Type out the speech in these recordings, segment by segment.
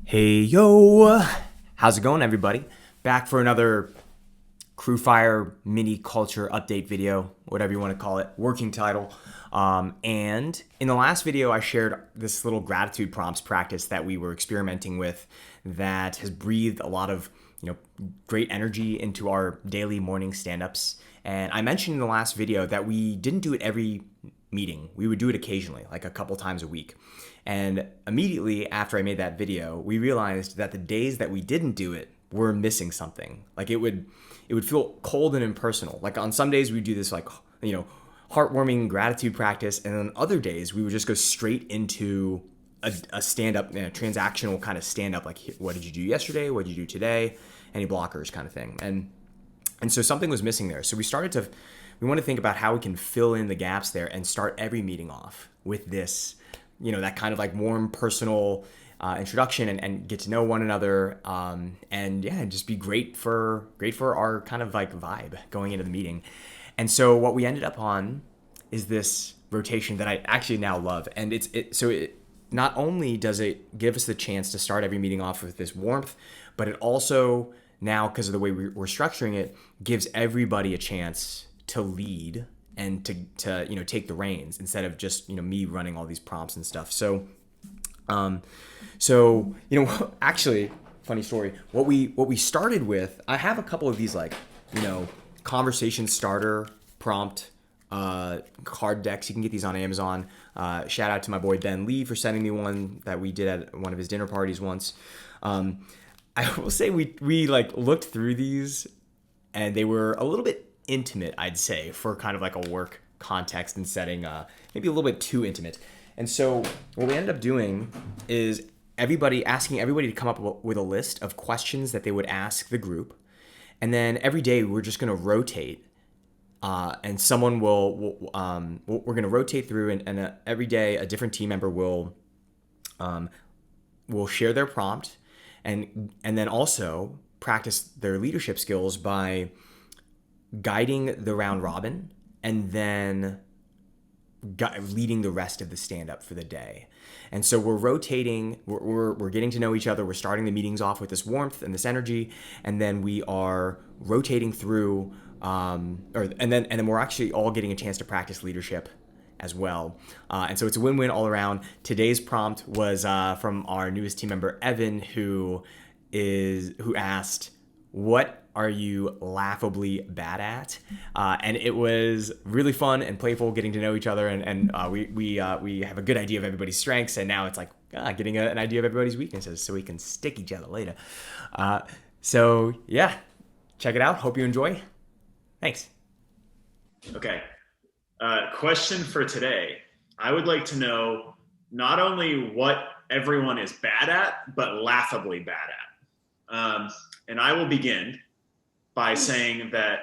Hey yo, how's it going everybody? Back for another CrewFire mini culture update video, whatever you want to call it, working title. And in the last video, I shared this little gratitude prompts practice that we were experimenting with that has breathed a lot of great energy into our daily morning stand-ups. And I mentioned in the last video that we didn't do it every meeting. We would do it occasionally, like a couple times a week. And immediately after I made that video, we realized that the days that we didn't do it were missing something. Like it would feel cold and impersonal. Like on some days we do this heartwarming gratitude practice, and on other days we would just go straight into a stand-up, transactional kind of stand-up, like what did you do yesterday? What did you do today? Any blockers kind of thing. And so something was missing there. So we want to think about how we can fill in the gaps there and start every meeting off with this, that kind of like warm, personal introduction and get to know one another. And just be great for our kind of like vibe going into the meeting. And so what we ended up on is this rotation that I actually now love. And it not only does it give us the chance to start every meeting off with this warmth, but it also now, because of the way we're structuring it, gives everybody a chance to lead and to take the reins instead of just me running all these prompts and stuff. So actually, funny story. What we started with, I have a couple of these conversation starter prompt card decks. You can get these on Amazon. Shout out to my boy Ben Lee for sending me one that we did at one of his dinner parties once. I will say we looked through these and they were a little bit intimate, I'd say, for kind of like a work context and setting, maybe a little bit too intimate. And so what we ended up doing is asking everybody to come up with a list of questions that they would ask the group. And then every day we're just going to rotate, and someone we're going to rotate through, and every day a different team member will share their prompt and then also practice their leadership skills by guiding the round robin and then leading the rest of the stand-up for the day. And so we're rotating, we're getting to know each other, we're starting the meetings off with this warmth and this energy, and then we are rotating through, and then we're actually all getting a chance to practice leadership as well. And so it's a win-win all around. Today's prompt was from our newest team member, Evan, who asked, "What are you laughably bad at?" And it was really fun and playful getting to know each other, and we have a good idea of everybody's strengths, and now it's like getting an idea of everybody's weaknesses so we can stick each other later. So yeah, check it out. Hope you enjoy. Thanks. Okay. Question for today. I would like to know not only what everyone is bad at, but laughably bad at. And I will begin by saying that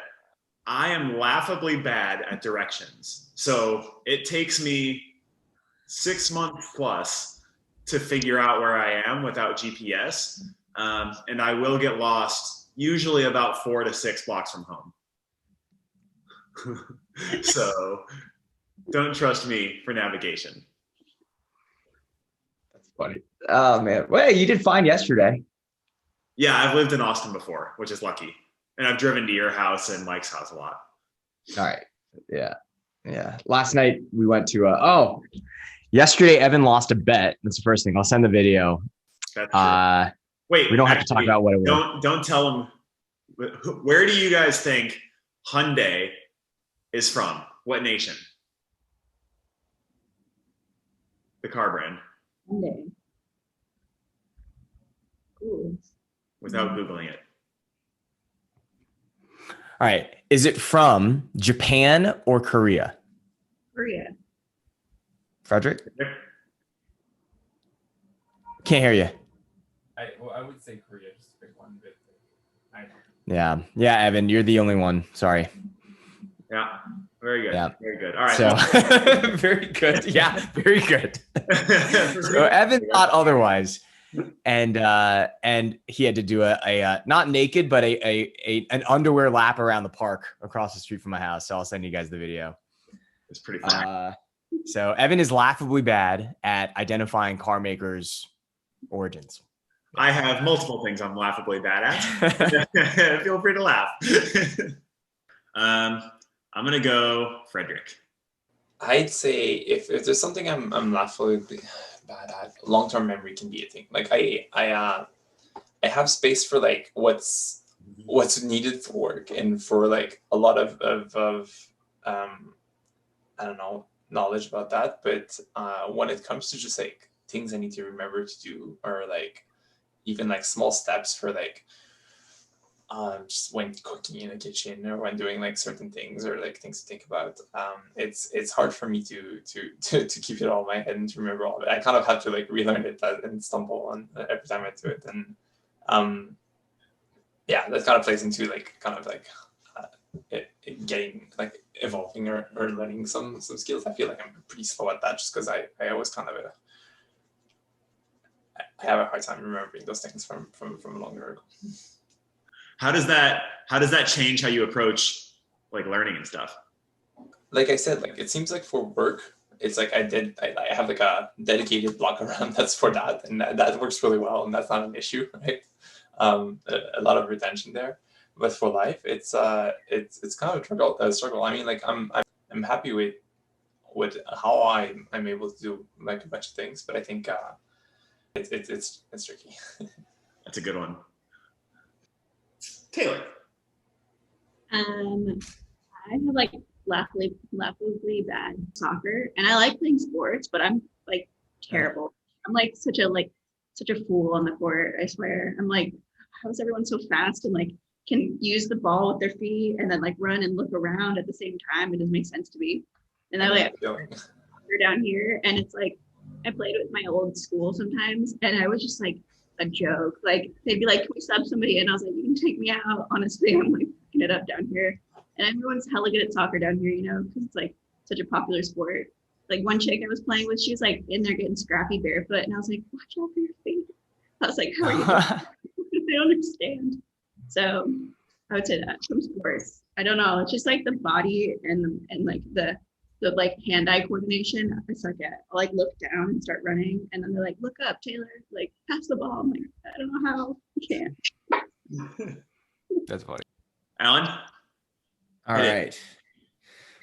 I am laughably bad at directions. So it takes me 6 months plus to figure out where I am without GPS. And I will get lost usually about 4 to 6 blocks from home. So don't trust me for navigation. That's funny. Oh man. Wait, you did fine yesterday. Yeah, I've lived in Austin before, which is lucky. And I've driven to your house and Mike's house a lot. All right. Yeah. Yeah. Last night we went to yesterday Evan lost a bet. That's the first thing. I'll send the video. That's true. Wait, we don't have to talk about what it was. Don't tell them. Where do you guys think Hyundai is from? What nation? The car brand. Hyundai. Ooh. Without Googling it. All right. Is it from Japan or Korea? Korea. Frederick? Can't hear you. I would say Korea, just pick one bit. Yeah, Evan, you're the only one. Sorry. Yeah. Very good. Yeah. Very good. All right. So very good. Yeah, very good. So Evan thought otherwise. And he had to do a not naked, but an underwear lap around the park across the street from my house. So I'll send you guys the video. It's pretty fun. So Evan is laughably bad at identifying car makers' origins. I have multiple things I'm laughably bad at. Feel free to laugh. I'm gonna go Frederick. I'd say if there's something I'm laughably bad at, long-term memory can be a thing. Like I have space for like what's needed for work and for like a lot of I don't know, knowledge about that. But when it comes to just like things I need to remember to do, or like even like small steps for like just when cooking in the kitchen or when doing like certain things or like things to think about, it's hard for me to keep it all in my head and to remember all of it. I kind of have to like relearn it and stumble on every time I do it. And yeah, that kind of plays into like kind of like it getting like evolving or learning some skills. I feel like I'm pretty slow at that just because I always kind of I have a hard time remembering those things from longer ago. How does that change how you approach like learning and stuff? Like I said, like it seems like for work, it's like I have like a dedicated block around that's for that, and that works really well, and that's not an issue, right? A lot of retention there. But for life, it's kind of a struggle. I mean, like I'm happy with how I'm able to do like a bunch of things, but I think it's tricky. That's a good one. Taylor. I have like laughably bad soccer, and I like playing sports, but I'm like terrible. I'm like such a fool on the court. I swear. I'm like, how is everyone so fast and like can use the ball with their feet and then like run and look around at the same time? It doesn't make sense to me. And I like soccer down here, and it's like I played with my old school sometimes, and I was just like a joke. Like they'd be like, "Can we sub somebody?" And I was like, "You can take me out." Honestly, I'm like picking it up down here, and everyone's hella good at soccer down here, you know, because it's like such a popular sport. Like one chick I was playing with, she was like in there getting scrappy barefoot, and I was like, "Watch out for your feet." I was like, "How are you?" They don't understand. So I would say that from sports. I don't know. It's just like the body and like the like hand-eye coordination. I suck at. I'll like look down and start running, and then they're like, "Look up, Taylor. Like pass the ball." I'm like, I don't know how. I can't. That's funny. Alan? All right.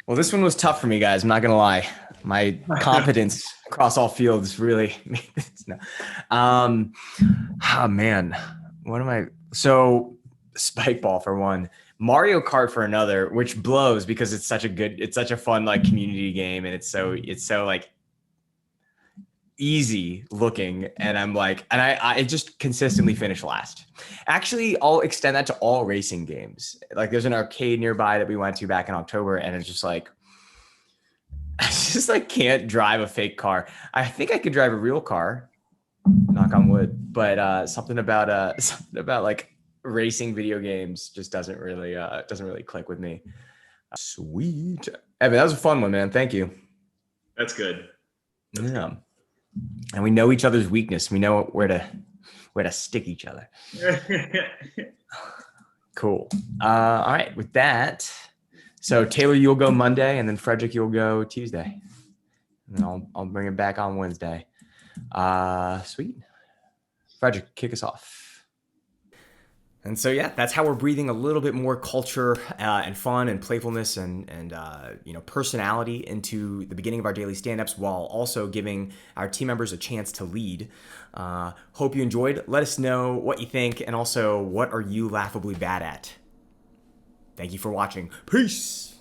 Well, this one was tough for me, guys. I'm not gonna lie. My competence across all fields really made this. No. Oh man, what am I? So spike ball for one, Mario Kart for another, which blows because it's such a fun like community game, and it's so like easy looking, and I'm like, and I just consistently finish last. Actually, I'll extend that to all racing games. Like there's an arcade nearby that we went to back in October, and it's just like I just like can't drive a fake car. I think I could drive a real car, knock on wood, but something about like racing video games just doesn't really click with me. Sweet. Evan, that was a fun one, man. Thank you. That's good. That's yeah. Good. And we know each other's weakness. We know where to stick each other. Cool. All right. With that, so Taylor, you'll go Monday, and then Frederick, you'll go Tuesday, and then I'll bring it back on Wednesday. Sweet. Frederick, kick us off. And so, yeah, that's how we're breathing a little bit more culture and fun and playfulness and personality into the beginning of our daily stand-ups, while also giving our team members a chance to lead. Hope you enjoyed. Let us know what you think, and also what are you laughably bad at. Thank you for watching. Peace.